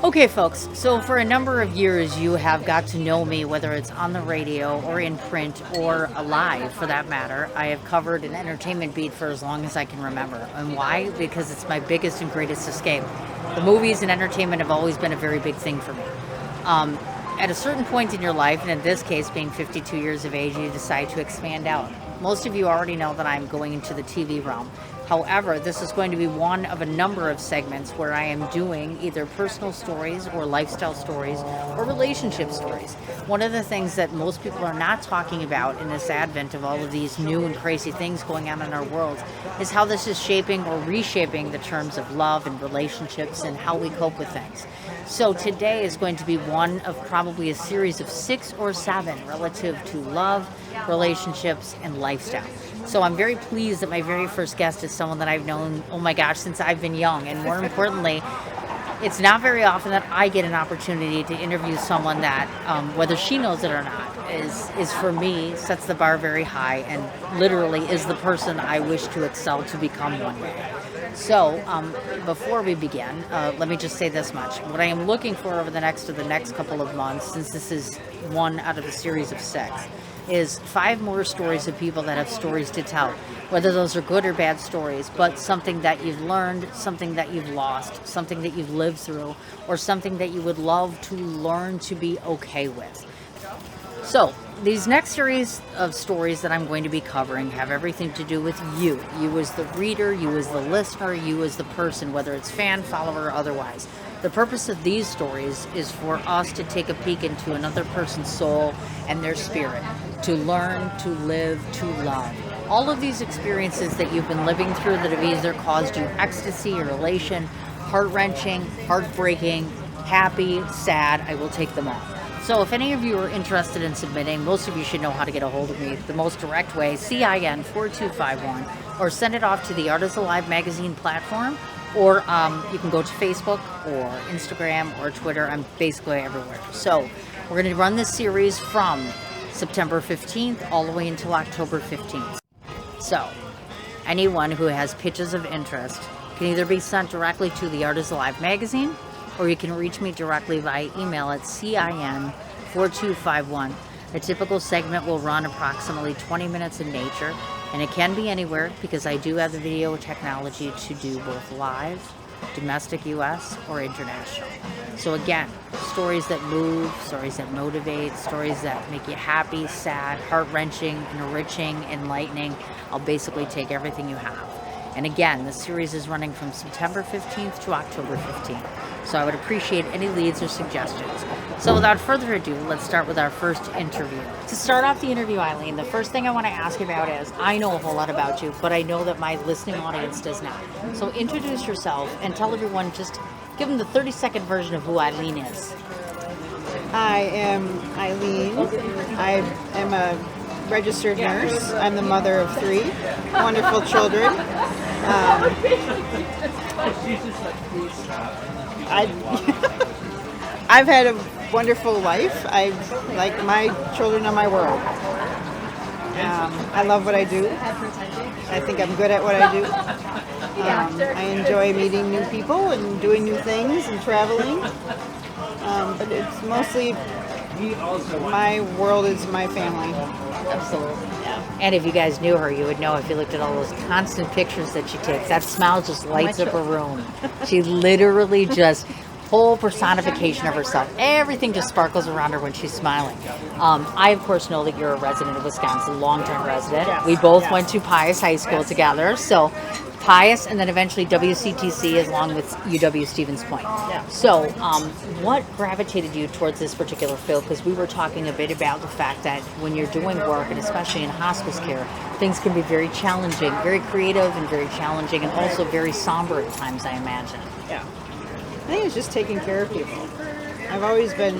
Okay, folks, so for a number of years, you have got to know me, whether it's on the radio or in print or live for that matter. I have covered an entertainment beat for as long as I can remember. And why? Because it's my biggest and greatest escape. The movies and entertainment have always been a very big thing for me. At a certain point in your life, and in this case, being 52 years of age, you decide to expand out. Most of you already know that I'm going into the TV realm. However, this is going to be one of a number of segments where I am doing either personal stories or lifestyle stories or relationship stories. One of the things that most people are not talking about in this advent of all of these new and crazy things going on in our world is how this is shaping or reshaping the terms of love and relationships and how we cope with things. So today is going to be one of probably a series of 6 or 7 relative to love, relationships, and lifestyle. So I'm very pleased that my very first guest is someone that I've known, oh my gosh, since I've been young. And more importantly, it's not very often that I get an opportunity to interview someone that, whether she knows it or not, is for me, sets the bar very high and literally is the person I wish to excel to become one day. So before we begin, let me just say this much. What I am looking for over the next couple of months, since this is one out of a series of 6, is 5 more stories of people that have stories to tell, whether those are good or bad stories, but something that you've learned, something that you've lost, something that you've lived through, or something that you would love to learn to be okay with. So these next series of stories that I'm going to be covering have everything to do with you as the reader, you as the listener, you as the person, whether it's fan, follower, or otherwise. The purpose of these stories is for us to take a peek into another person's soul and their spirit, to learn, to live, to love. All of these experiences that you've been living through that have either caused you ecstasy or elation, heart-wrenching, heartbreaking, happy, sad, I will take them all. So if any of you are interested in submitting, most of you should know how to get a hold of me. The most direct way, CIN 4251, or send it off to the Art is Alive magazine platform, or you can go to Facebook or Instagram or Twitter. I'm basically everywhere. So we're going to run this series from September 15th all the way until October 15th. So anyone who has pitches of interest can either be sent directly to the Art is Alive magazine, or you can reach me directly via email at CIN4251. A typical segment will run approximately 20 minutes in nature, and it can be anywhere because I do have the video technology to do both live, domestic US, or international. So again, stories that move, stories that motivate, stories that make you happy, sad, heart-wrenching, enriching, enlightening. I'll basically take everything you have. And again, the series is running from September 15th to October 15th. So I would appreciate any leads or suggestions. So without further ado, let's start with our first interview. To start off the interview, Eileen, the first thing I want to ask about is, I know a whole lot about you, but I know that my listening audience does not. So introduce yourself and tell everyone, just give them the 30-second version of who Eileen is. I am Eileen. I am a registered nurse. I'm the mother of 3 wonderful children. I've had a wonderful life. My children are my world. I love what I do. I think I'm good at what I do. I enjoy meeting new people and doing new things and traveling. But it's mostly my world is my family. Absolutely. Yeah. And if you guys knew her, you would know if you looked at all those constant pictures that she takes. That smile just lights up a room. She literally just whole personification of herself. Everything just sparkles around her when she's smiling. I, of course, know that you're a resident of Wisconsin, long-term resident. Yes. We both went to Pius High School together. So Pius and then eventually WCTC along with UW-Stevens Point. Yeah. So what gravitated you towards this particular field? Because we were talking a bit about the fact that when you're doing work, and especially in hospice care, things can be very challenging, very creative and very challenging, and also very somber at times, I imagine. Yeah. I think it's just taking care of people. I've always been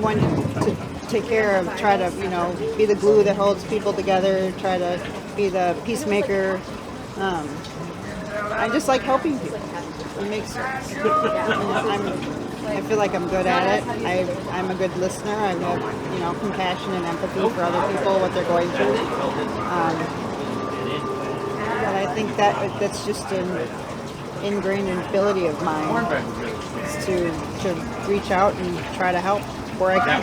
one to take care of, try to, be the glue that holds people together, try to be the peacemaker. I just like helping people. It makes sense. I feel like I'm good at it. I'm a good listener. I have, compassion and empathy for other people, what they're going through. But I think that's just ingrained ability of mine is to reach out and try to help where I can.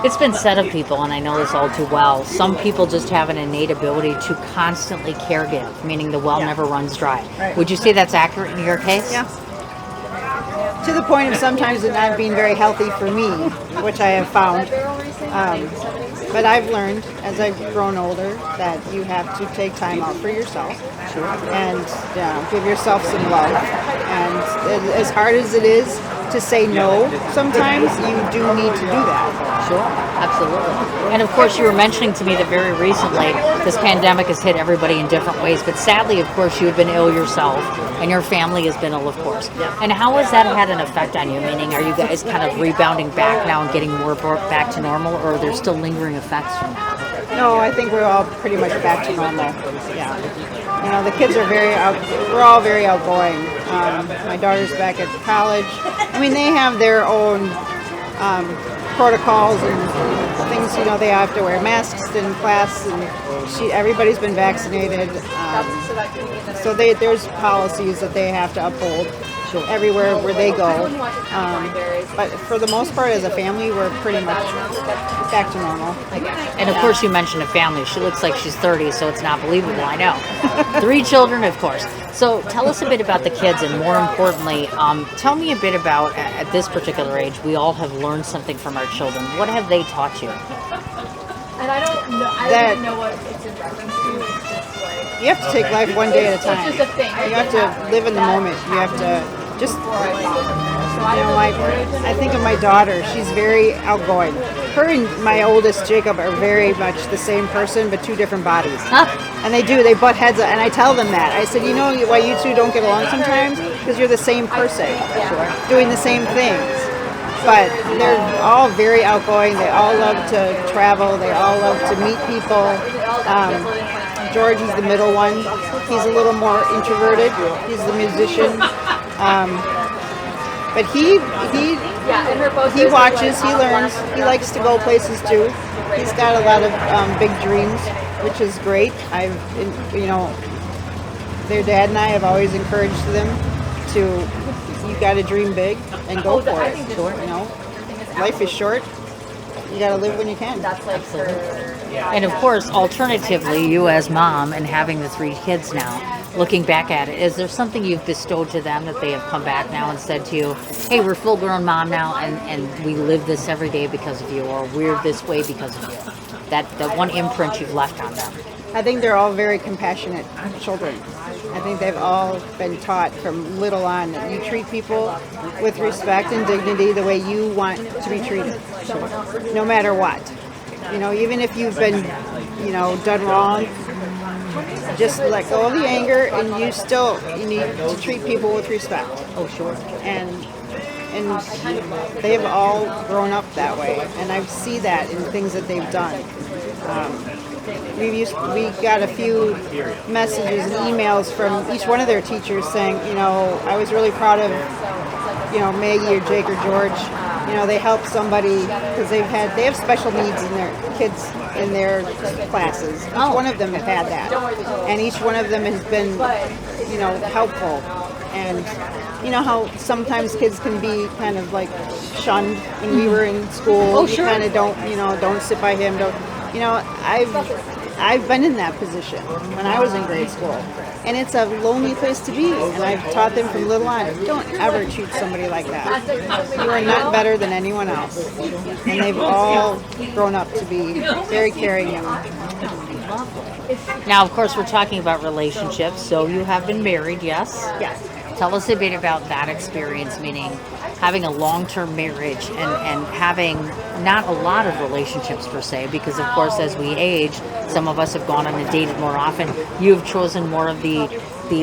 It's been said of people, and I know this all too well, some people just have an innate ability to constantly caregive, meaning the well never runs dry. Right. Would you say that's accurate in your case? Yeah. To the point of sometimes it not being very healthy for me, which I have found. But I've learned as I've grown older that you have to take time out for yourself and give yourself some love. And as hard as it is to say no, sometimes you do need to do that. Sure, absolutely. And of course, you were mentioning to me that very recently this pandemic has hit everybody in different ways. But sadly, of course, you have been ill yourself, and your family has been ill, of course. And how has that had an effect on you? Meaning, are you guys kind of rebounding back now and getting more back to normal, or are there still lingering effects from that? No, I think we're all pretty much back to normal. Yeah. You know, the kids are we're all very outgoing. My daughter's back at college. I mean, they have their own protocols and things, you know, they have to wear masks in class, and everybody's been vaccinated. So there's policies that they have to uphold everywhere where they go. But for the most part, as a family, we're pretty much back to normal. And of course, you mentioned a family. She looks like she's 30, so it's not believable, I know. 3 children, of course. So tell us a bit about the kids, and more importantly, tell me a bit about, at this particular age, we all have learned something from our children. What have they taught you? And I don't know. I don't even know what it's in reference to. It's just like you have to take life one day at a time. It's just a thing. You have to live in the moment. You have to just, you know, I think of my daughter. She's very outgoing. Her and my oldest, Jacob, are very much the same person, but 2 different bodies. And they butt heads, and I tell them that. I said, you know why you 2 don't get along sometimes? Because you're the same person, doing the same things. But they're all very outgoing. They all love to travel. They all love to meet people. George is the middle one. He's a little more introverted. He's the musician. But he watches. He learns. He likes to go places too. He's got a lot of big dreams, which is great. Their dad and I have always encouraged them to. You got to dream big and go for it. You know, life is short. You got to live when you can. that's like her. And of course, alternatively, you as mom and having the 3 kids now, looking back at it, is there something you've bestowed to them that they have come back now and said to you, hey, we're full-grown mom now, and we live this every day because of you, or we're this way because of you? That one imprint you've left on them. I think they're all very compassionate children. I think they've all been taught from little on that you treat people with respect and dignity the way you want to be treated, no matter what. You know, even if you've been, done wrong, just let go of the anger, and you need to treat people with respect. Oh, sure. And they've all grown up that way, and I see that in things that they've done. We got a few messages and emails from each one of their teachers saying, I was really proud of, Maggie or Jake or George. They helped somebody because they have special needs in their kids in their classes. Each one of them have had that, and each one of them has been, helpful. And you know how sometimes kids can be kind of like shunned when we were in school. Oh, sure. You kind of don't sit by him. I've been in that position when I was in grade school, and it's a lonely place to be. And I've taught them from little on, don't ever treat somebody like that. You are not better than anyone else. And they've all grown up to be very caring young. Now, of course, we're talking about relationships, so you have been married, yes? Yes. Tell us a bit about that experience, meaning having a long-term marriage and having not a lot of relationships per se, because of course as we age, some of us have gone on and dated more often. You've chosen more of the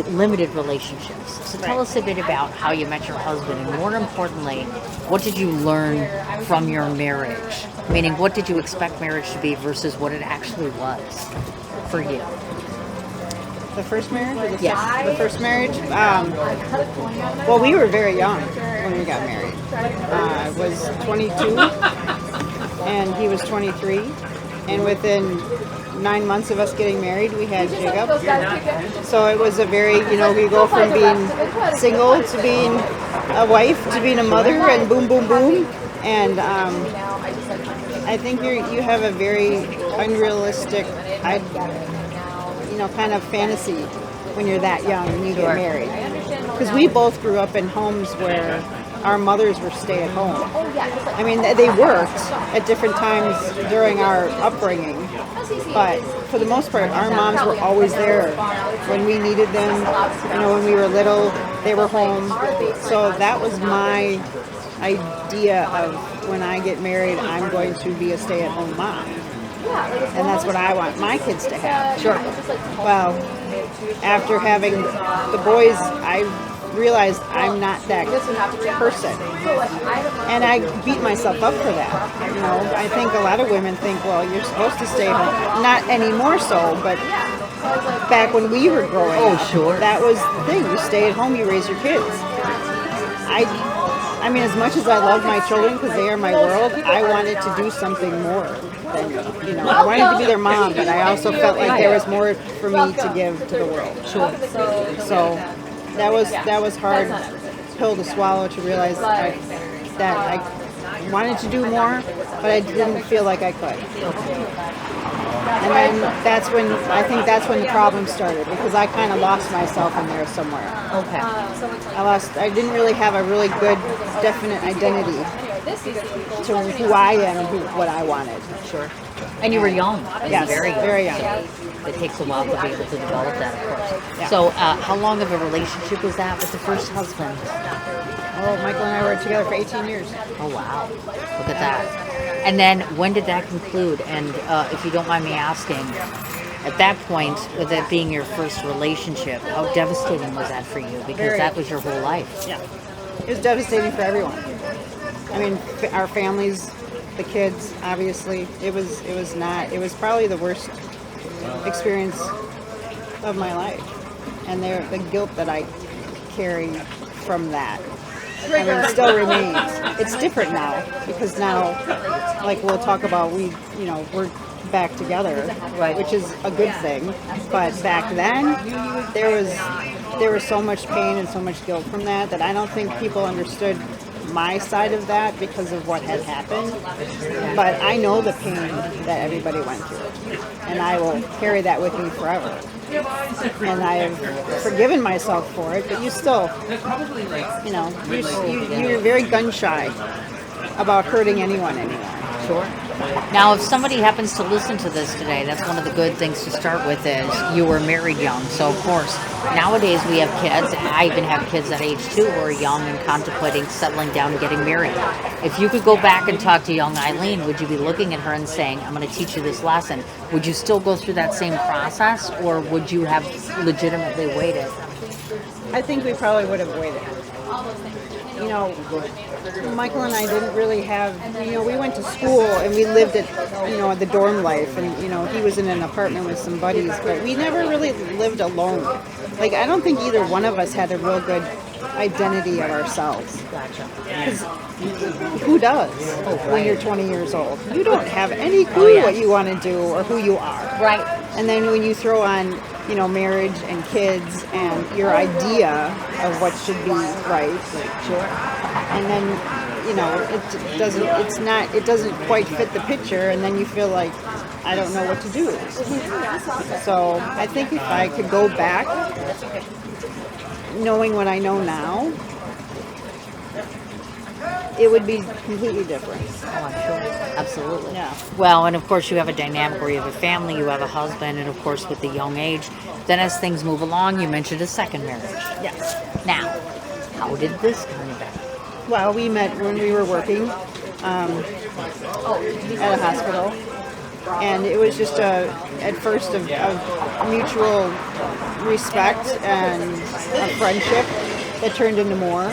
limited relationships. So tell us a bit about how you met your husband, and more importantly, what did you learn from your marriage? Meaning, what did you expect marriage to be versus what it actually was for you? The first marriage? Or Yes. The first marriage? Well, we were very young when we got married. I was 22, and he was 23. And within 9 months of us getting married, we had Jacob. So it was a very, we go from being single to being a wife to being a mother, and boom, boom, boom. And I think you have a very unrealistic, kind of fantasy when you're that young and you get married. Because we both grew up in homes where our mothers were stay at home. I mean, they worked at different times during our upbringing, but for the most part, our moms were always there when we needed them. When we were little, they were home. So that was my idea of when I get married, I'm going to be a stay-at-home mom. And that's what I want my kids to have. Sure. Well, after having the boys, I realized I'm not that person. And I beat myself up for that. I think a lot of women think, well, you're supposed to stay home. Not anymore so, but back when we were growing up, sure. That was the thing. You stay at home, you raise your kids. I mean, as much as I love my children because they are my world, I wanted to do something more than, I wanted to be their mom, but I also felt like there was more for me to give to the world. Sure. So that was hard pill to swallow, to realize that I wanted to do more, but I didn't feel like I could. And then that's when the problem started, because I kind of lost myself in there somewhere. Okay. I didn't really have a really good, definite identity to who I am and what I wanted. Sure. And you were young. Yes, very young. It takes a while to be able to develop that, of course. Yeah. So how long of a relationship was that with the first husband? Oh, Michael and I were together for 18 years. Oh, wow. Look at that. And then when did that conclude? And if you don't mind me asking, at that point, with it being your first relationship, how devastating was that for you? Because that was your whole life. Yeah. It was devastating for everyone. I mean, our families, the kids, obviously. It was probably the worst experience of my life. And the guilt that I carry from that, I mean, it still remains. It's different now, because now, like we'll talk about, we're back together, right, which is a good thing. But back then, there was so much pain and so much guilt from that I don't think people understood my side of that because of what had happened. But I know the pain that everybody went through, and I will carry that with me forever. And I have forgiven myself for it, but you still, you're very gun shy about hurting anyone anymore. Sure. Now, if somebody happens to listen to this today, that's one of the good things to start with is you were married young. So, of course, nowadays we have kids. I even have kids at age 2 who are young and contemplating settling down and getting married. If you could go back and talk to young Eileen, would you be looking at her and saying, I'm going to teach you this lesson? Would you still go through that same process, or would you have legitimately waited? I think we probably would have waited. Michael and I didn't really have, we went to school and we lived at, the dorm life, and, he was in an apartment with some buddies, but we never really lived alone. Like, I don't think either one of us had a real good identity of ourselves. Gotcha. Because who does when you're 20 years old? You don't have any clue what you want to do or who you are. Right. And then when you throw on, marriage and kids and your idea of what should be right. Sure. And then, it doesn't quite fit the picture, and then you feel like, I don't know what to do. So I think if I could go back, knowing what I know now, it would be completely different. Oh, I'm sure. Absolutely. Yeah. Well, and of course you have a dynamic where you have a family, you have a husband, and of course with the young age. Then as things move along, you mentioned a second marriage. Yes. Now, how did this come about? Well, we met when we were working at a hospital, and it was just at first a mutual respect and a friendship that turned into more,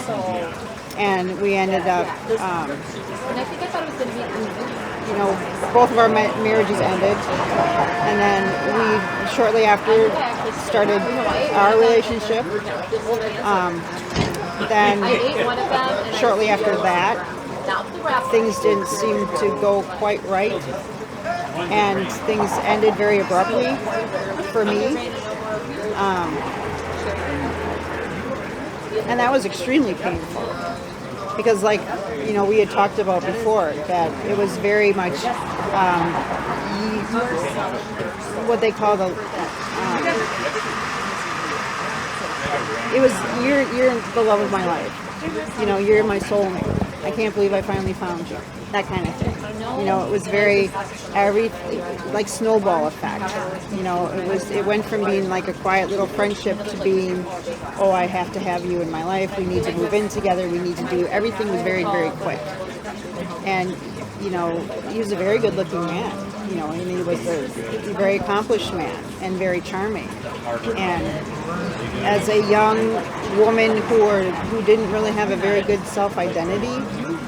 and we ended up, both of our marriages ended, and then we shortly after started our relationship. Then shortly after that, things didn't seem to go quite right. and things ended very abruptly for me. And that was extremely painful because, like, we had talked about before that it was very much what they call it was you're the love of my life. You're my soulmate. I can't believe I finally found you. That kind of thing. It was very like snowball effect. It went from being like a quiet little friendship to being, oh, I have to have you in my life. We need to move in together. We need to do everything was very, very quick. And he was a very good-looking man. And he was a very accomplished man and very charming. And as a young woman who didn't really have a very good self-identity,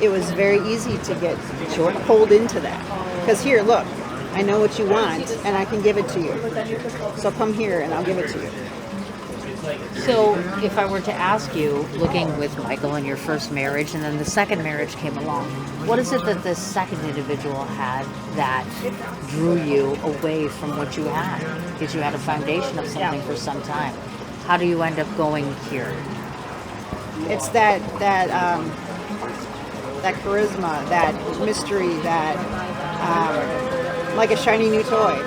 it was very easy to get pulled into that. Because here, look, I know what you want, and I can give it to you. So come here, and I'll give it to you. So if I were to ask you, looking with Michael in your first marriage, and then the second marriage came along, what is it that this second individual had that drew you away from what you had? Because you had a foundation of something for some time. How do you end up going here? It's that charisma, that mystery, that like a shiny new toy.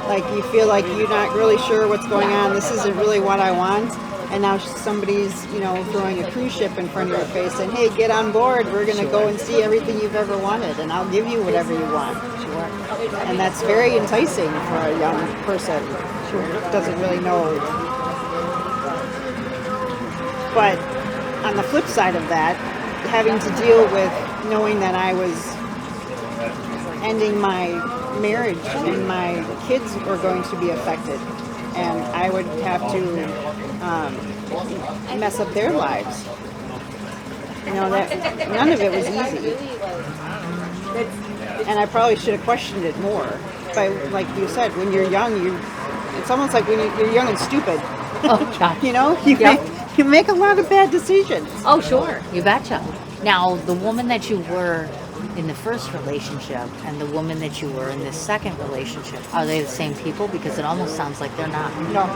Like you feel like you're not really sure what's going on. This isn't really what I want. And now somebody's, throwing a cruise ship in front of your face and, hey, get on board. We're going to go and see everything you've ever wanted, and I'll give you whatever you want. Sure. And that's very enticing for a young person who doesn't really know. But on the flip side of that, having to deal with knowing that I was ending my marriage and my kids were going to be affected, and I would have to mess up their lives. That none of it was easy, and I probably should have questioned it more. But like you said, when you're young, it's almost like when you're young and stupid. Oh, God. You make a lot of bad decisions. Oh, sure. You betcha. Now, the woman that you were in the first relationship and the woman that you were in this second relationship, are they the same people? Because it almost sounds like they're not. No.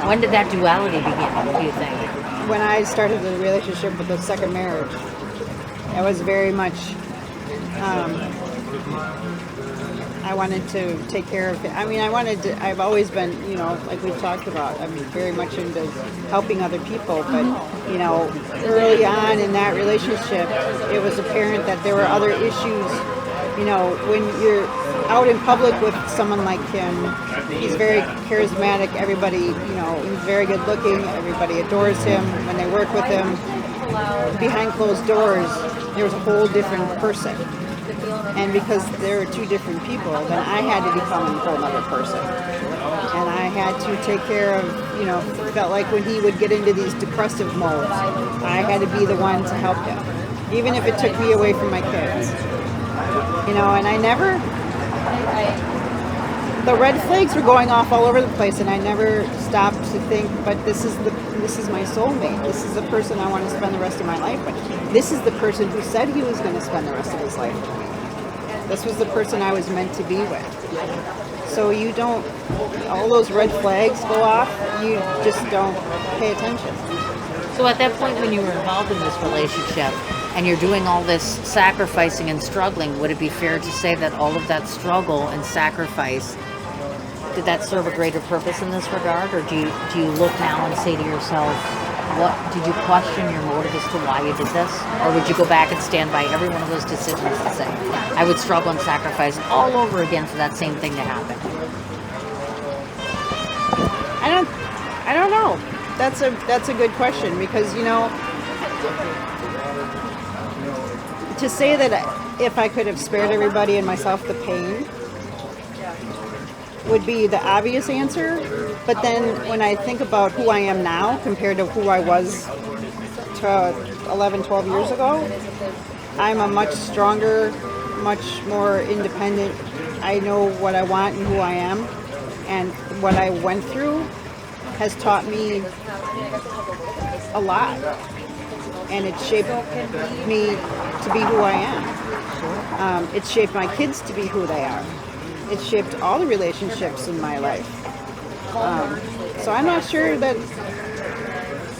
When did that duality begin, do you think? When I started the relationship with the second marriage, it was very much, I wanted to take care of it. I've always been, like we've talked about, I'm very much into helping other people, but, early on in that relationship, it was apparent that there were other issues. When you're out in public with someone like him, he's very charismatic, everybody, he's very good looking, everybody adores him when they work with him. Behind closed doors, there was a whole different person. And because there were two different people, then I had to become a whole other person. And I had to take care of, felt like when he would get into these depressive modes, I had to be the one to help him. Even if it took me away from my kids. And I never, the red flags were going off all over the place, and I never stopped to think, but this is my soulmate. This is the person I want to spend the rest of my life with. This is the person who said he was going to spend the rest of his life with me. This was the person I was meant to be with. So you don't, all those red flags go off, you just don't pay attention. So at that point when you were involved in this relationship and you're doing all this sacrificing and struggling, would it be fair to say that all of that struggle and sacrifice, did that serve a greater purpose in this regard? Or do you look now and say to yourself, what did you question your motive as to why you did this? Or would you go back and stand by every one of those decisions and say, I would struggle and sacrifice all over again for that same thing to happen? I don't know. That's a good question, because to say that if I could have spared everybody and myself the pain would be the obvious answer. But then when I think about who I am now compared to who I was 11, 12 years ago, I'm a much stronger, much more independent. I know what I want and who I am. And what I went through has taught me a lot. and it shaped me to be who I am. It shaped my kids to be who they are. It shaped all the relationships in my life. So I'm not sure that,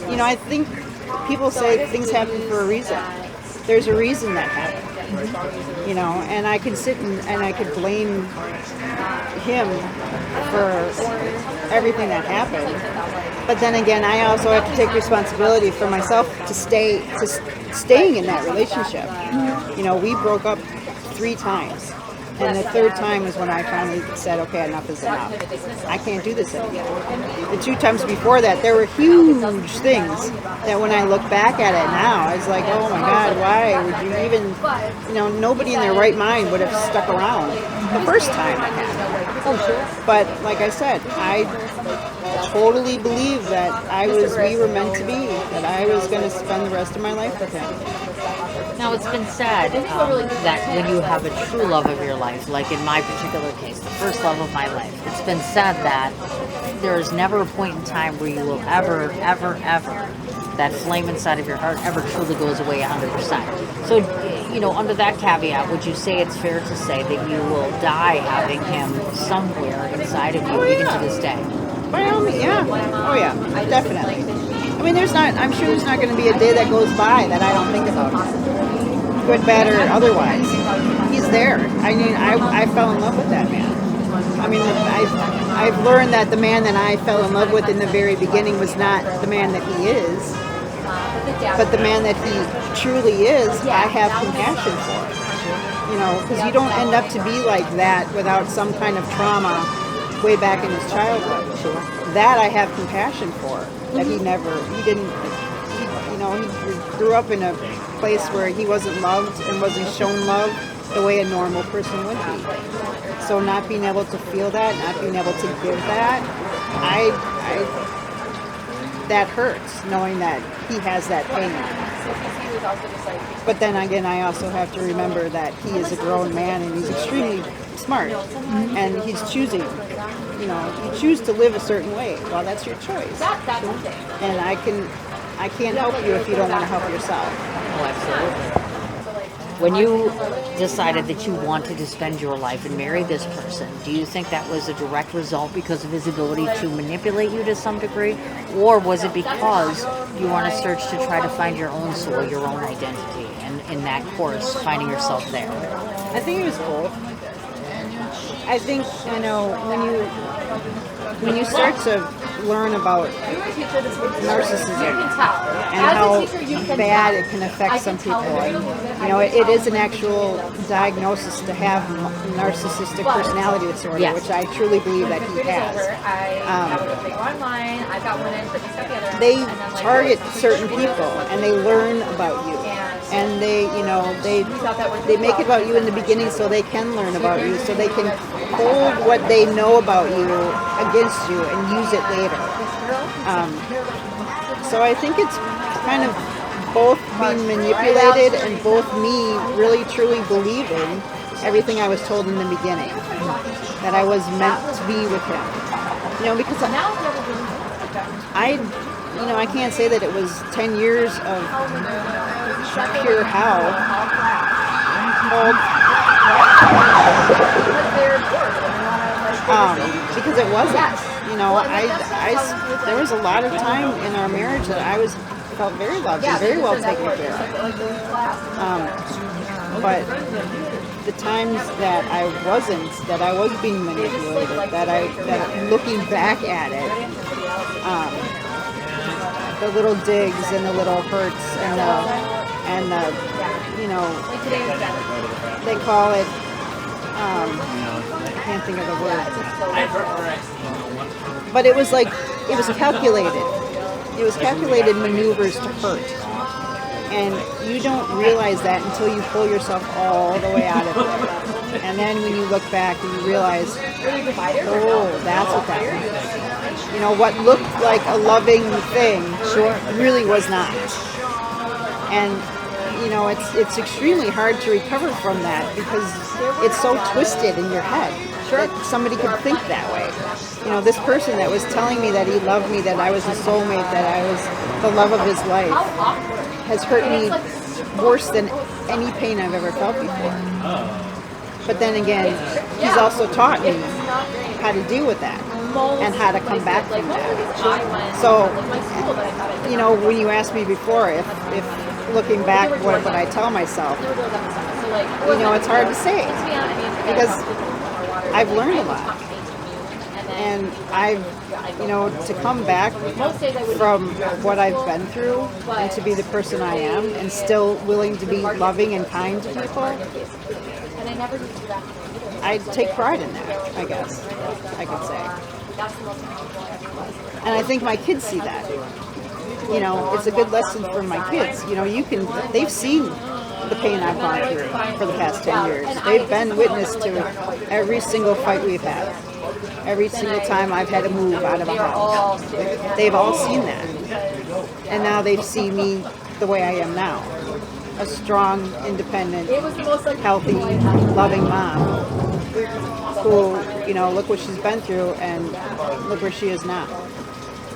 I think people say things happen for a reason. There's a reason that happened, and I can sit and I could blame him for everything that happened. But then again, I also have to take responsibility for myself to staying in that relationship. We broke up 3 times. And the 3rd time is when I finally said, okay, enough is enough. I can't do this anymore. The 2 times before that, there were huge things that when I look back at it now, I was like, oh my God, why would you even, nobody in their right mind would have stuck around the first time I had it. But like I said, I totally believe that we were meant to be, that I was going to spend the rest of my life with him. Now, it's been said that when you have a true love of your life, like in my particular case, the first love of my life, it's been said that there is never a point in time where you will ever, that flame inside of your heart ever truly goes away 100%. So, under that caveat, would you say it's fair to say that you will die having him somewhere inside of you, even to this day? By all means, yeah. Oh, yeah, definitely. I mean, I'm sure there's not going to be a day that goes by that I don't think about him. Good, bad, or otherwise. He's there. I mean, I fell in love with that man. I mean, I've learned that the man that I fell in love with in the very beginning was not the man that he is, but the man that he truly is, I have compassion for. Because you don't end up to be like that without some kind of trauma way back in his childhood. That I have compassion for. That he grew up in a place where he wasn't loved and wasn't shown love the way a normal person would be. So not being able to feel that, not being able to give that, that hurts, knowing that he has that pain. But then again, I also have to remember that he is a grown man and he's extremely smart, and he's choosing. You choose to live a certain way. Well, that's your choice. And I can't help you if you don't want to help yourself. Oh, absolutely. When you decided that you wanted to spend your life and marry this person, do you think that was a direct result because of his ability to manipulate you to some degree? Or was it because you were on a search to try to find your own soul, your own identity, and in that course, finding yourself there? I think it was both. I think, when you start to learn about narcissism and how bad it can affect some people, it is an actual diagnosis to have narcissistic personality disorder, yes, which I truly believe that he has. They target certain people and they learn about you. And they make it about you in the beginning so they can learn about you, so they can hold what they know about you against you and use it later. So I think it's kind of both being manipulated and both me really truly believing everything I was told in the beginning, that I was meant to be with him. Because I can't say that it was 10 years of pure hell. Because it wasn't. There was a lot of time in our marriage that I felt very loved and very well taken care of. But the times that I wasn't, that I was being manipulated, that looking back at it, the little digs and the little hurts and they call it, I can't think of the word, but it was calculated. It was calculated maneuvers to hurt. And you don't realize that until you pull yourself all the way out of it. And then when you look back and you realize, oh, that's what that was. What looked like a loving thing really was not. And, it's extremely hard to recover from that because it's so twisted in your head. that somebody could think that way. You know, this person that was telling me that he loved me, that I was a soulmate, that I was the love of his life, has hurt me worse than any pain I've ever felt before. But then again, he's also taught me how to deal with that and how to come back from that. So, you know, when you asked me before if looking back, what would I tell myself? You know, it's hard to say because I've learned a lot. And I've, you know, to come back from what I've been through and to be the person I am and still willing to be loving and kind to people, I take pride in that, I guess, I could say. And I think my kids see that. You know, it's a good lesson for my kids. You know, they've seen the pain I've gone through for the past 10 years. They've been witness to every single fight we've had. Every single time I've had to move out of a house. They've all seen that. And now they see me the way I am now. A strong, independent, healthy, loving mom who, you know, look what she's been through and look where she is now.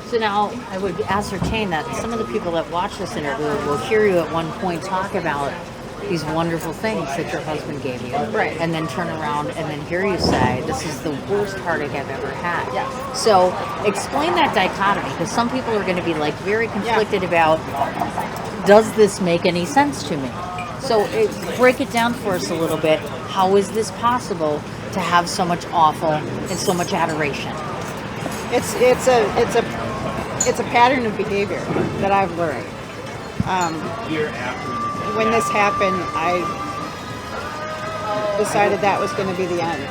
So now I would ascertain that some of the people that watch this interview will hear you at one point talk about these wonderful things that your husband gave you. Right. And then turn around and then hear you say, this is the worst heartache I've ever had. Yeah. So explain that dichotomy, because some people are going to be like very conflicted about, does this make any sense to me? So break it down for us a little bit. How is this possible to have so much awful and so much adoration? It's a pattern of behavior that I've learned. When this happened, I decided that was going to be the end,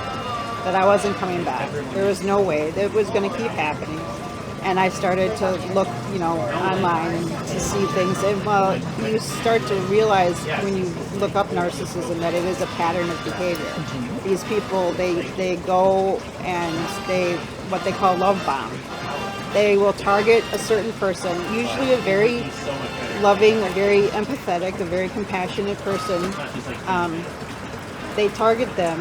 that I wasn't coming back. There was no way. It was going to keep happening. And I started to look, you know, online to see things. And, well, you start to realize when you look up narcissism that it is a pattern of behavior. These people, they go and what they call love bomb. They will target a certain person, usually a very loving, a very empathetic, a very compassionate person. They target them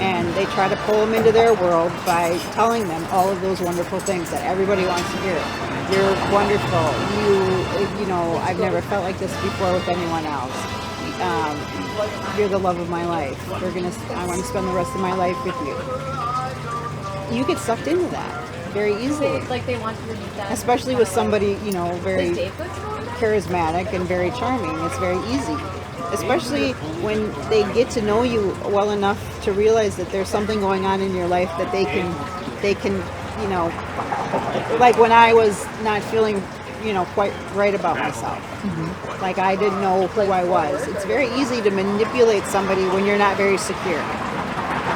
and they try to pull them into their world by telling them all of those wonderful things that everybody wants to hear. You're wonderful. You know, I've never felt like this before with anyone else. You're the love of my life. I want to spend the rest of my life with you. You get sucked into that very easily. Like they want you to meet them. Especially with somebody, you know, very charismatic and very charming. It's very easy. Especially when they get to know you well enough to realize that there's something going on in your life that they can, you know, like when I was not feeling, you know, quite right about myself. Mm-hmm. Like I didn't know who I was. It's very easy to manipulate somebody when you're not very secure.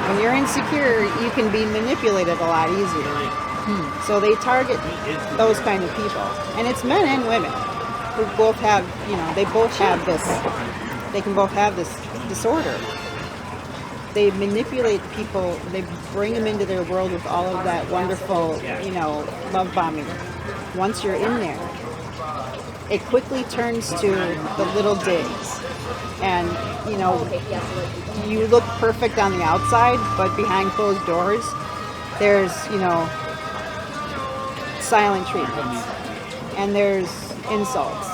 When you're insecure, you can be manipulated a lot easier. So they target those kind of people. And it's men and women who both have, you know, they both have this, they can both have this disorder. They manipulate people, they bring them into their world with all of that wonderful, you know, love bombing. Once you're in there, it quickly turns to the little digs. And, you know, you look perfect on the outside, but behind closed doors, there's, you know, silent treatments. And there's insults.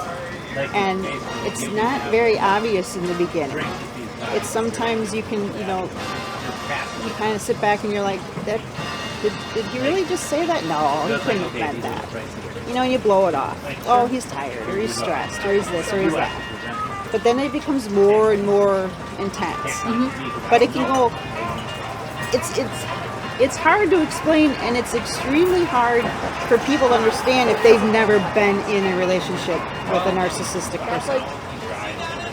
And it's not very obvious in the beginning. It's sometimes you can, you know, you kind of sit back and you're like, did he really just say that? No, he couldn't have meant that. You know, and you blow it off. Oh, he's tired, or he's stressed, or he's this, or he's that. But then it becomes more and more intense. Mm-hmm. But it can go, it's hard to explain, and it's extremely hard for people to understand if they've never been in a relationship with a narcissistic person.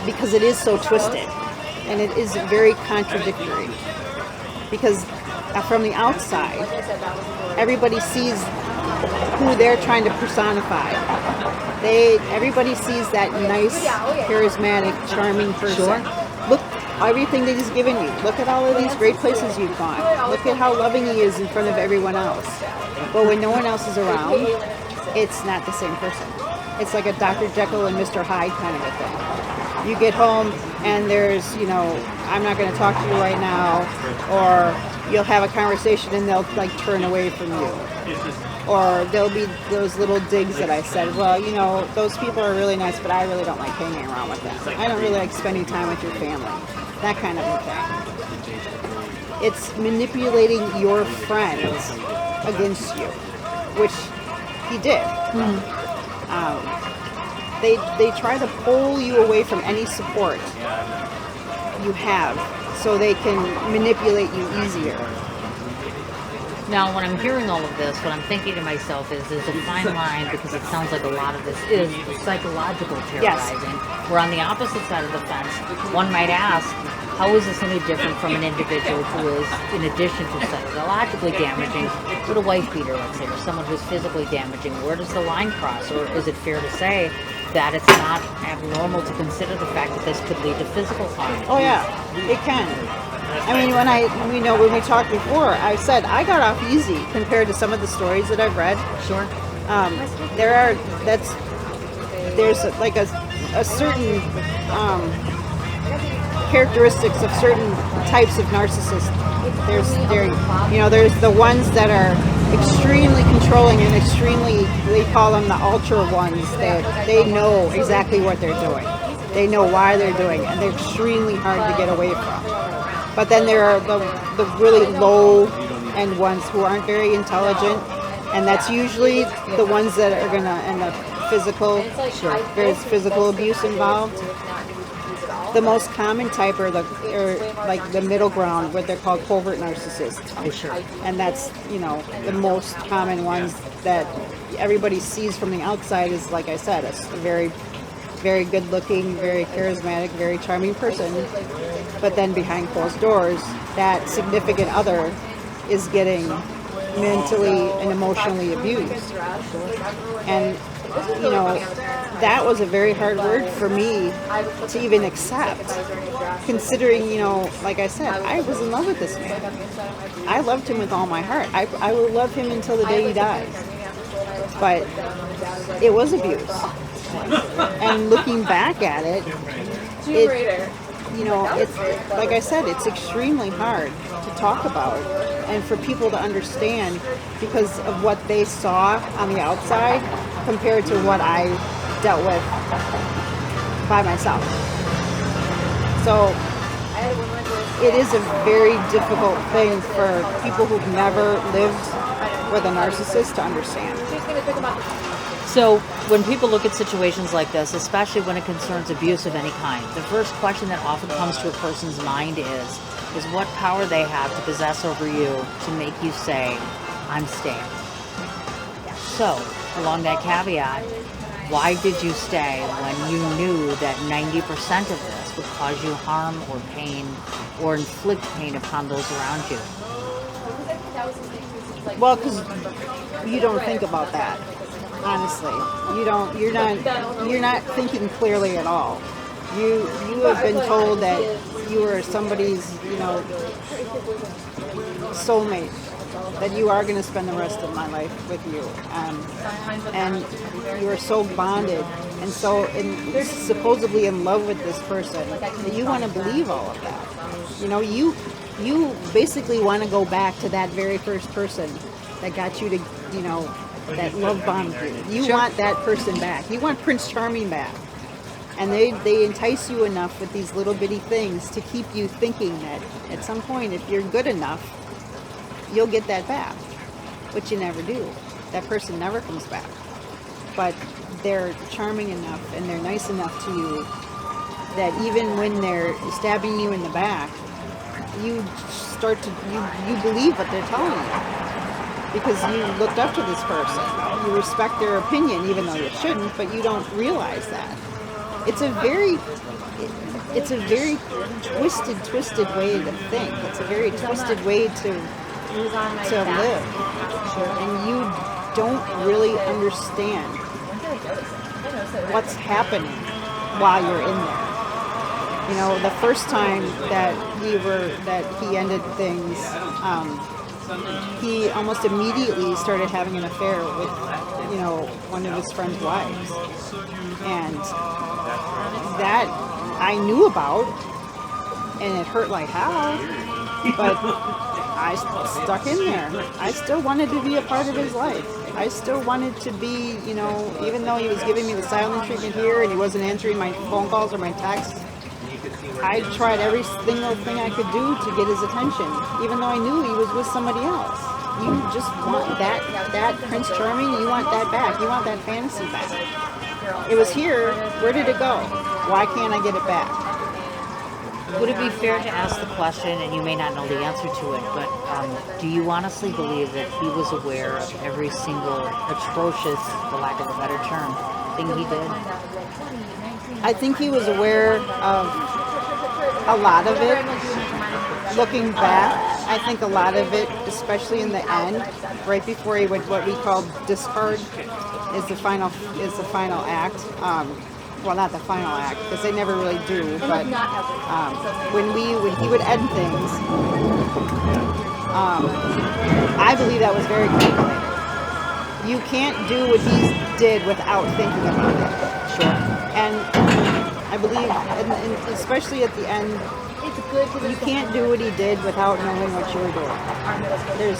Because it is so twisted, and it is very contradictory. Because from the outside, everybody sees who they're trying to personify. Everybody sees that nice, charismatic, charming person. Sure. Look, everything that he's given you. Look at all of these great places you've gone. Look at how loving he is in front of everyone else. But when no one else is around, it's not the same person. It's like a Dr. Jekyll and Mr. Hyde kind of a thing. You get home and there's, you know, I'm not going to talk to you right now, or you'll have a conversation and they'll like turn away from you. Or there'll be those little digs that I said, well, you know, those people are really nice, but I really don't like hanging around with them. I don't really like spending time with your family. That kind of a thing. It's manipulating your friends against you, which he did. They try to pull you away from any support you have so they can manipulate you easier. Now, when I'm hearing all of this, what I'm thinking to myself is there's a fine line, because it sounds like a lot of this is psychological terrorizing. Yes. We're on the opposite side of the fence. One might ask, how is this any different from an individual who is, in addition to psychologically damaging, with a wife beater, let's say, or someone who's physically damaging? Where does the line cross? Or is it fair to say that it's not abnormal to consider the fact that this could lead to physical harm? Oh yeah, it can. I mean, when we talked before, I said I got off easy compared to some of the stories that I've read. Sure. There's like a certain characteristics of certain types of narcissists. There's the ones that are extremely controlling and extremely, they call them the ultra ones, that they know exactly what they're doing. They know why they're doing it, and they're extremely hard to get away from. But then there are the really low end ones who aren't very intelligent, and that's usually the ones that are going to end up physical. Sure. There's physical abuse involved. The most common type are like the middle ground, what they're called covert narcissists. Oh, sure. And that's, the most common ones that everybody sees from the outside is, like I said, a very, very good looking, very charismatic, very charming person. But then behind closed doors, that significant other is getting mentally and emotionally abused. And that was a very hard word for me to even accept, considering, like I said, I was in love with this man. I loved him with all my heart. I will love him until the day he dies. But it was abuse. And looking back at it, it's, like I said, it's extremely hard to talk about and for people to understand because of what they saw on the outside compared to what I dealt with by myself. So it is a very difficult thing for people who've never lived with a narcissist to understand. So when people look at situations like this, especially when it concerns abuse of any kind, the first question that often comes to a person's mind is what power they have to possess over you to make you say, I'm staying. So, along that caveat, why did you stay when you knew that 90% of this would cause you harm or pain or inflict pain upon those around you? Well, because you don't think about that. Honestly, you're not thinking clearly at all. You have been told that you are somebody's, soulmate, that you are going to spend the rest of my life with you, and you are so bonded and so supposedly in love with this person that you want to believe all of that. You basically want to go back to that very first person that got you to, that love bombed you. You want that person back. You want Prince Charming back. And they entice you enough with these little bitty things to keep you thinking that at some point, if you're good enough, you'll get that back. But you never do. That person never comes back. But they're charming enough and they're nice enough to you that even when they're stabbing you in the back, you start to, you believe what they're telling you. Because you looked up to this person. You respect their opinion, even though you shouldn't, but you don't realize that. It's a very twisted way to think. It's a very twisted way to live. And you don't really understand what's happening while you're in there. The first time that he ended things, he almost immediately started having an affair with, one of his friend's wives. And that I knew about, and it hurt like hell, but I stuck in there. I still wanted to be a part of his life. I still wanted to be, even though he was giving me the silent treatment here and he wasn't answering my phone calls or my texts, I tried every single thing I could do to get his attention, even though I knew he was with somebody else. You just want that Prince Charming, you want that back. You want that fantasy back. It was here. Where did it go? Why can't I get it back? Would it be fair to ask the question, and you may not know the answer to it, but do you honestly believe that he was aware of every single atrocious, for lack of a better term, thing he did? I think he was aware of a lot of it. Looking back, I think a lot of it, especially in the end, right before he would what we call discard, is the final act. Well, not the final act, because they never really do. But when he would end things, I believe that was very calculated. You can't do what he did without thinking about it. Sure. And I believe, and especially at the end, you can't do what he did without knowing what you were doing.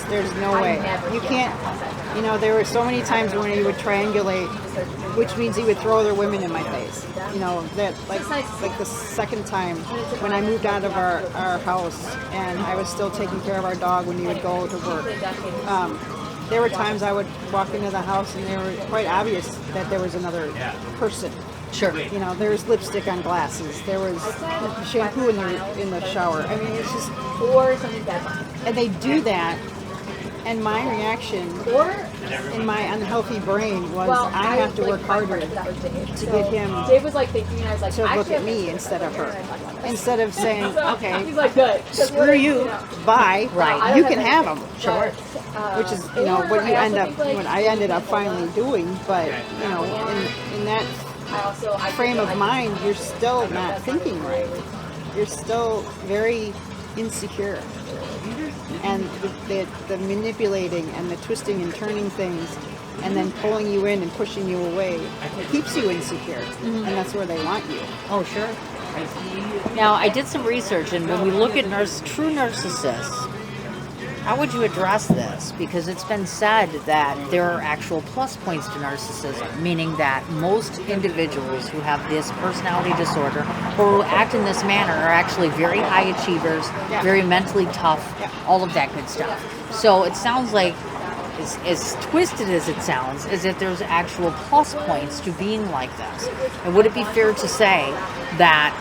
There's no way. You can't. There were so many times when he would triangulate, which means he would throw other women in my face. That like the second time when I moved out of our house and I was still taking care of our dog when he would go to work. There were times I would walk into the house and they were quite obvious that there was another person. Sure. There was lipstick on glasses. There was shampoo in the shower. I mean, it's just. Or something bad. And they do that, and my reaction in my unhealthy brain was, I have to work harder to get him Dave was like thinking, I was like, to look at me instead of her. Instead of saying, okay, he's like, good. screw you, bye. Right. You can have them. Sure. Which is, what you what I ended up finally doing. But, in that frame of mind, you're still not thinking right. You're still very insecure. And the manipulating and the twisting and turning things and then pulling you in and pushing you away keeps you insecure. And that's where they want you. Oh, sure. Now, I did some research, and when we look at true narcissists, how would you address this? Because it's been said that there are actual plus points to narcissism, meaning that most individuals who have this personality disorder or who act in this manner are actually very high achievers, very mentally tough, all of that good stuff. So it sounds like, as twisted as it sounds, is that there's actual plus points to being like this. And would it be fair to say that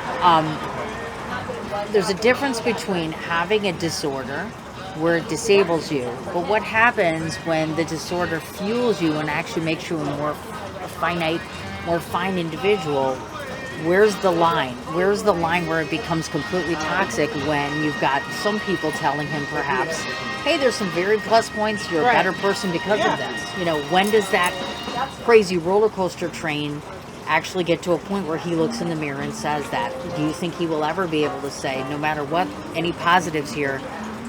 there's a difference between having a disorder where it disables you, but what happens when the disorder fuels you and actually makes you a more finite, more fine individual? Where's the line? Where's the line where it becomes completely toxic when you've got some people telling him perhaps, hey, there's some very plus points, you're a better person because of this. When does that crazy roller coaster train actually get to a point where he looks in the mirror and says that? Do you think he will ever be able to say, no matter what, any positives here,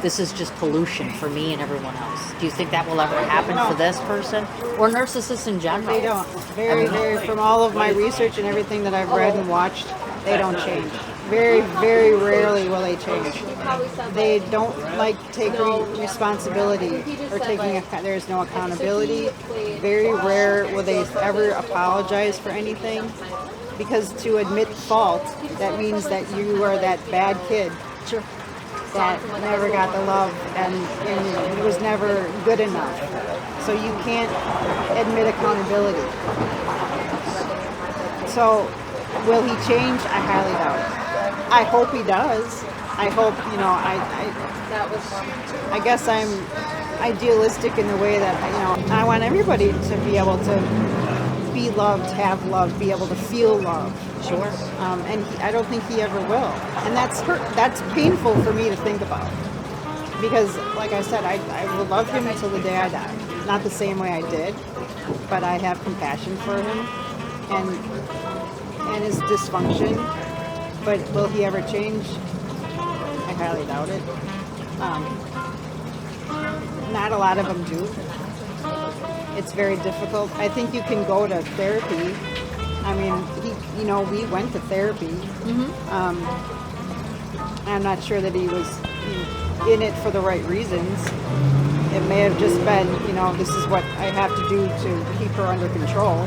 this is just pollution for me and everyone else? Do you think that will ever happen for this person or narcissists in general? They don't. Very, from all of my research and everything that I've read and watched, they don't change. Very, very rarely will they change. They don't take responsibility or there's no accountability. Very rare will they ever apologize for anything, because to admit fault, that means that you are that bad kid. Sure. That never got the love and was never good enough. So you can't admit accountability. So will he change? I highly doubt it. I hope he does. I hope, I guess I'm idealistic in the way that, I want everybody to be able to be loved, have love, be able to feel love. Sure. And I don't think he ever will. And that's painful for me to think about. Because, like I said, I will love him until the day I die. Not the same way I did, but I have compassion for him and his dysfunction. But will he ever change? I highly doubt it. Not a lot of them do. It's very difficult. I think you can go to therapy. I mean, we went to therapy. I'm not sure that he was in it for the right reasons. It may have just been, this is what I have to do to keep her under control.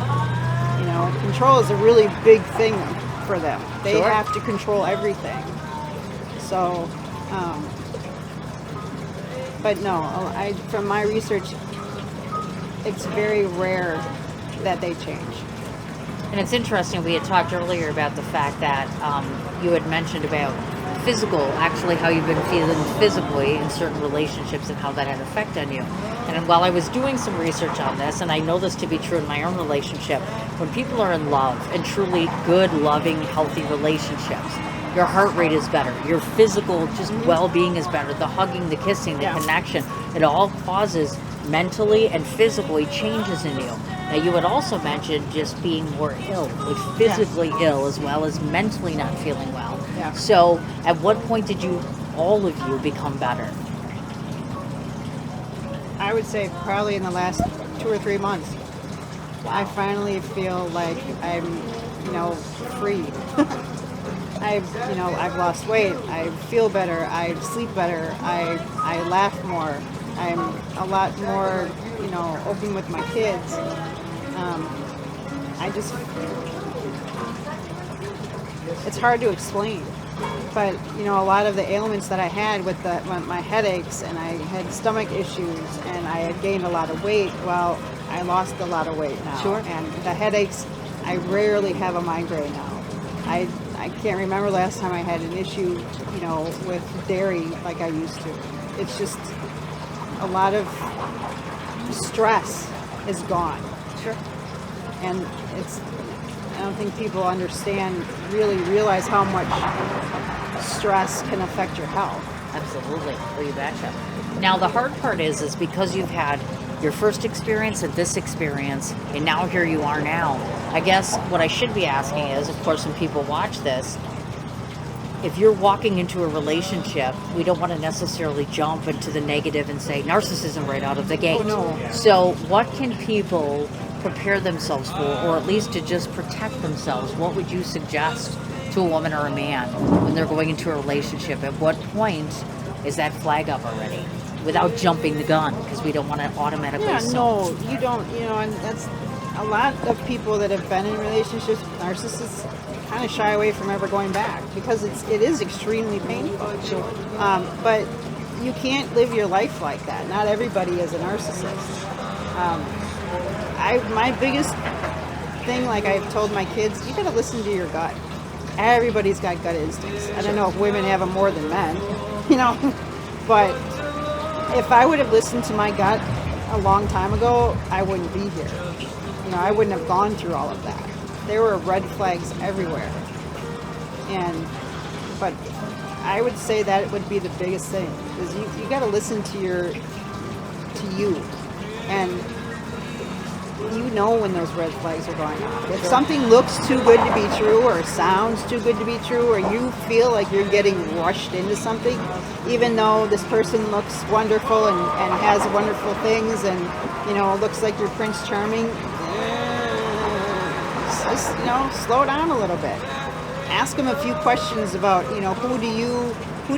Control is a really big thing for them. They Sure. have to control everything. So, but no, from my research, it's very rare that they change. And it's interesting, we had talked earlier about the fact that you had mentioned about physical, actually how you've been feeling physically in certain relationships and how that had an effect on you. And while I was doing some research on this, and I know this to be true in my own relationship, when people are in love and truly good, loving, healthy relationships, your heart rate is better. Your physical just well-being is better. The hugging, the kissing, the connection, it all causes mentally and physically changes in you. Now, you had also mentioned just being more ill, like physically ill as well as mentally not feeling well. Yeah. So at what point did all of you become better? I would say probably in the last 2 or 3 months. I finally feel like I'm, free. I've lost weight. I feel better. I sleep better. I laugh more. I'm a lot more, open with my kids. It's hard to explain. But, a lot of the ailments that I had with my headaches, and I had stomach issues, and I had gained a lot of weight, well, I lost a lot of weight now. Sure. And the headaches, I rarely have a migraine now. I can't remember last time I had an issue, with dairy like I used to. It's just a lot of stress is gone. Sure. And I don't think people really realize how much stress can affect your health. Absolutely. Well, you betcha. Now, the hard part is because you've had your first experience and this experience, and now here you are now. I guess what I should be asking is, of course, when people watch this, if you're walking into a relationship, we don't want to necessarily jump into the negative and say narcissism right out of the gate. Oh, no. So what can people prepare themselves for, or at least to just protect themselves? What would you suggest to a woman or a man when they're going into a relationship? At what point is that flag up already? Without jumping the gun, because we don't want to automatically No, you don't, and that's a lot of people that have been in relationships with narcissists kind of shy away from ever going back because it is extremely painful. Sure. But you can't live your life like that. Not everybody is a narcissist. My biggest thing, like I've told my kids, you got to listen to your gut. Everybody's got gut instincts. I don't know if women have them more than men, but if I would have listened to my gut a long time ago, I wouldn't be here. I wouldn't have gone through all of that. There were red flags everywhere. But I would say that would be the biggest thing, is you got to listen to you. And when those red flags are going off. If something looks too good to be true, or sounds too good to be true, or you feel like you're getting rushed into something, even though this person looks wonderful and has wonderful things and, looks like your Prince Charming, just, slow down a little bit. Ask them a few questions about, who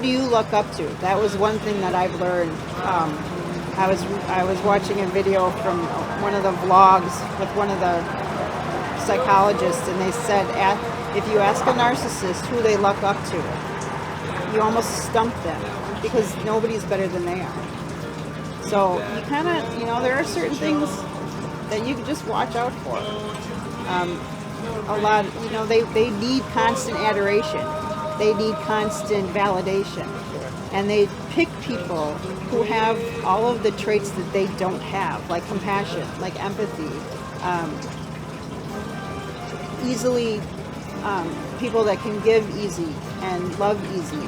do you look up to? That was one thing that I've learned. I was watching a video from one of the vlogs with one of the psychologists, and they said if you ask a narcissist who they look up to, you almost stump them because nobody's better than they are. So you kind of, there are certain things that you can just watch out for. A lot, they need constant adoration. They need constant validation. And they pick people who have all of the traits that they don't have, like compassion, like empathy, easily, people that can give easy and love easy.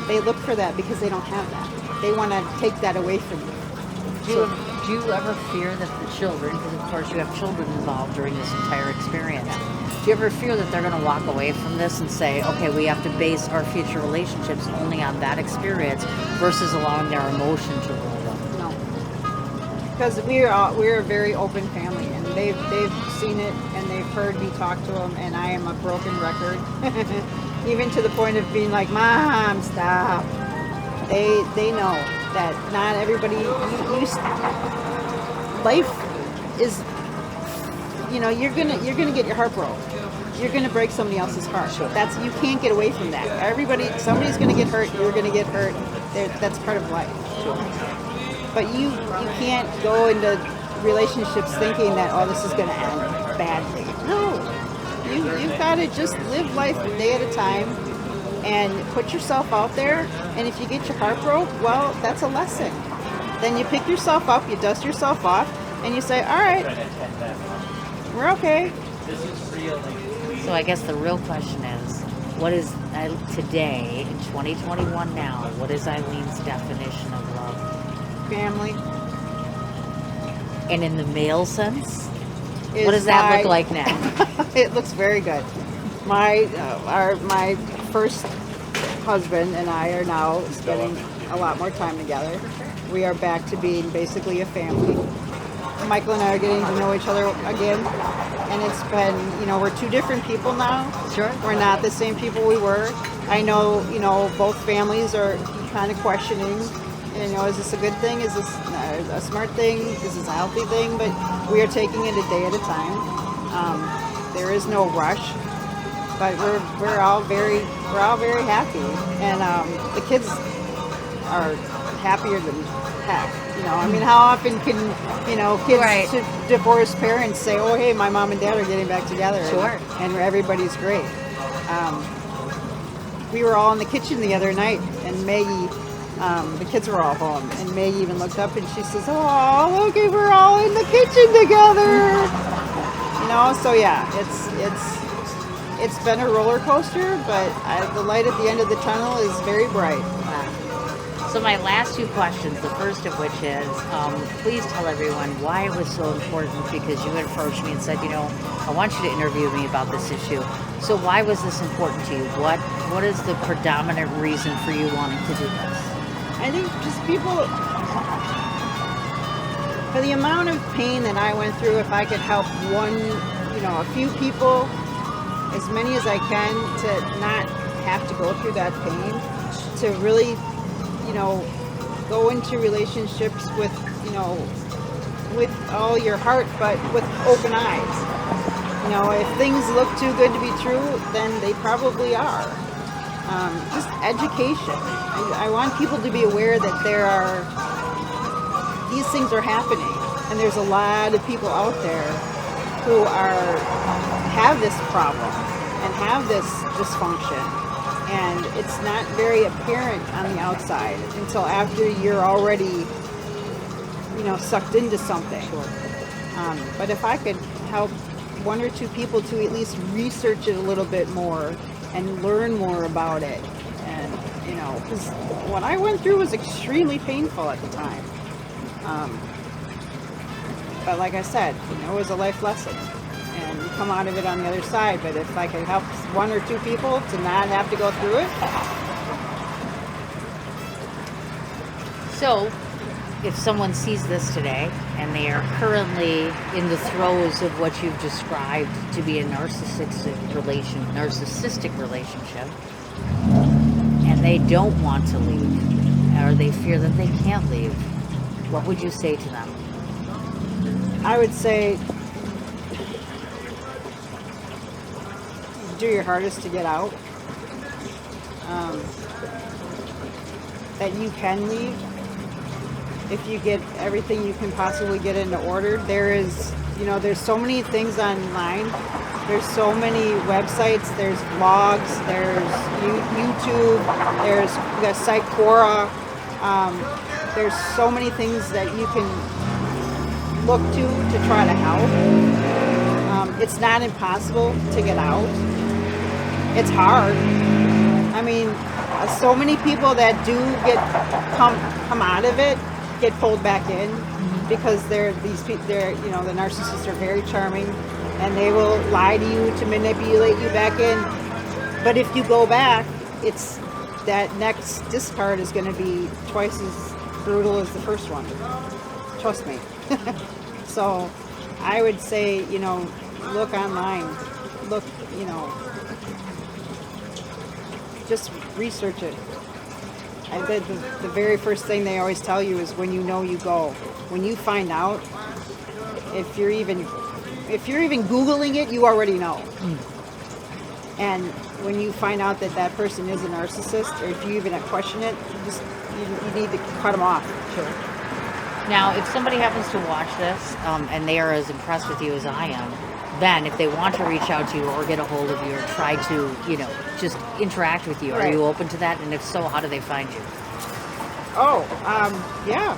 They look for that because they don't have that. They want to take that away from you. Do you ever fear that the children, because of course you have children involved during this entire experience, do you ever fear that they're going to walk away from this and say, okay, we have to base our future relationships only on that experience versus allowing their emotion to rule them? No. Because we're a very open family, and they've seen it, and they've heard me talk to them, and I am a broken record. Even to the point of being like, Mom, stop. They know that not everybody. Life is, you're gonna get your heart broke. You're gonna break somebody else's heart. You can't get away from that. Somebody's gonna get hurt. You're gonna get hurt. That's part of life. But you can't go into relationships thinking that, oh, this is gonna end badly. No, you've got to just live life a day at a time and put yourself out there. And if you get your heart broke, well, that's a lesson. Then you pick yourself up, you dust yourself off, and you say, all right, we're okay. So I guess the real question is, what is today in 2021 now? What is Eileen's definition of love? Family. And in the male sense, what does that look like now? It looks very good. My first husband and I are now spending a lot more time together. We are back to being basically a family. Michael and I are getting to know each other again, and it's been, we're two different people now. Sure. We're not the same people we were. I know, both families are kind of questioning, is this a good thing? Is this a smart thing? Is this a healthy thing? But we are taking it a day at a time. There is no rush, but we're all very happy, and the kids are happier than heck. How often can kids Right. divorced parents say, "Oh, hey, my mom and dad are getting back together," Sure. and everybody's great. We were all in the kitchen the other night, and Maggie, the kids were all home, and Maggie even looked up and she says, "Oh, look, we're all in the kitchen together." So yeah, it's been a roller coaster, but the light at the end of the tunnel is very bright. So my last two questions, the first of which is, please tell everyone why it was so important, because you had approached me and said, I want you to interview me about this issue. So why was this important to you? What is the predominant reason for you wanting to do this? I think just people, for the amount of pain that I went through, if I could help a few people, as many as I can, to not have to go through that pain, to really go into relationships with all your heart, but with open eyes. If things look too good to be true, then they probably are. Just education. I want people to be aware that these things are happening, and there's a lot of people out there who have this problem and have this dysfunction. And it's not very apparent on the outside until after you're already, sucked into something. But if I could help one or two people to at least research it a little bit more and learn more about it, and because what I went through was extremely painful at the time. But like I said, it was a life lesson. And you come out of it on the other side. But if I could help one or two people to not have to go through it. So, if someone sees this today and they are currently in the throes of what you've described to be a narcissistic relationship, and they don't want to leave, or they fear that they can't leave, what would you say to them? I would say, do your hardest to get out. That you can leave if you get everything you can possibly get into order. There's so many things online. There's so many websites. There's blogs. There's YouTube. There's the site Quora. There's so many things that you can look to try to help. It's not impossible to get out. It's hard. So many people that do come out of it get pulled back in, because the narcissists are very charming, and they will lie to you to manipulate you back in. But if you go back, it's that next discard is going to be twice as brutal as the first one. Trust me. So I would say, look online, just research it. The very first thing they always tell you is when you know, you go. When you find out, if you're even Googling it, you already know. And when you find out that that person is a narcissist, or if you even question it, you need to cut them off. Sure. Now, if somebody happens to watch this and they are as impressed with you as I am, then if they want to reach out to you or get a hold of you or try to, just interact with you, are you open to that? And if so, how do they find you? Oh, yeah.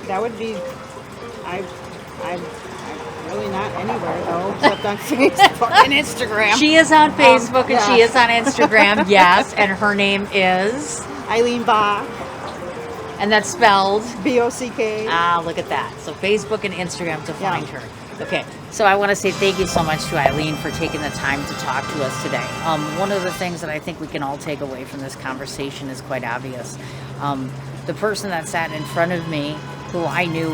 That would be, I'm really not anywhere though, except on Facebook and Instagram. She is on Facebook and she yeah. is on Instagram, yes. And her name is? EileenBock. And that's spelled? B-O-C-K. Ah, look at that. So Facebook and Instagram to find her. Okay, so I want to say thank you so much to Eileen for taking the time to talk to us today. One of the things that I think we can all take away from this conversation is quite obvious. The person that sat in front of me, who I knew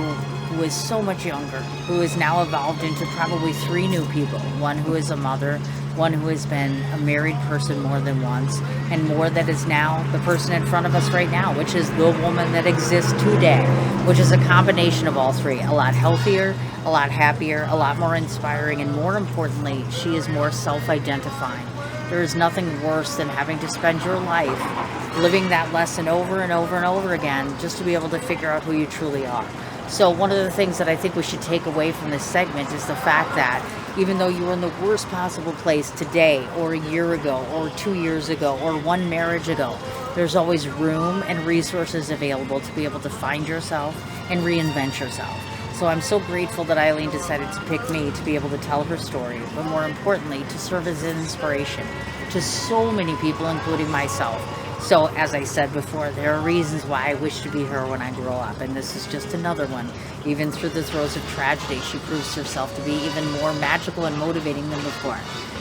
who is so much younger, who is now evolved into probably 3 new people. One who is a mother, one who has been a married person more than once, and more that is now the person in front of us right now, which is the woman that exists today, which is a combination of all 3. A lot healthier, a lot happier, a lot more inspiring, and more importantly, she is more self-identifying. There is nothing worse than having to spend your life living that lesson over and over and over again just to be able to figure out who you truly are. So one of the things that I think we should take away from this segment is the fact that even though you were in the worst possible place today or a year ago or 2 years ago or 1 marriage ago, there's always room and resources available to be able to find yourself and reinvent yourself. So I'm so grateful that Eileen decided to pick me to be able to tell her story, but more importantly, to serve as an inspiration to so many people, including myself. So, as I said before, there are reasons why I wish to be her when I grow up, and this is just another one. Even through the throes of tragedy, she proves herself to be even more magical and motivating than before.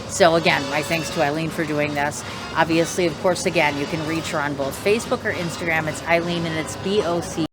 So again, my thanks to Eileen for doing this. Obviously, of course, again, you can reach her on both Facebook or Instagram. It's Eileen, and it's BOC.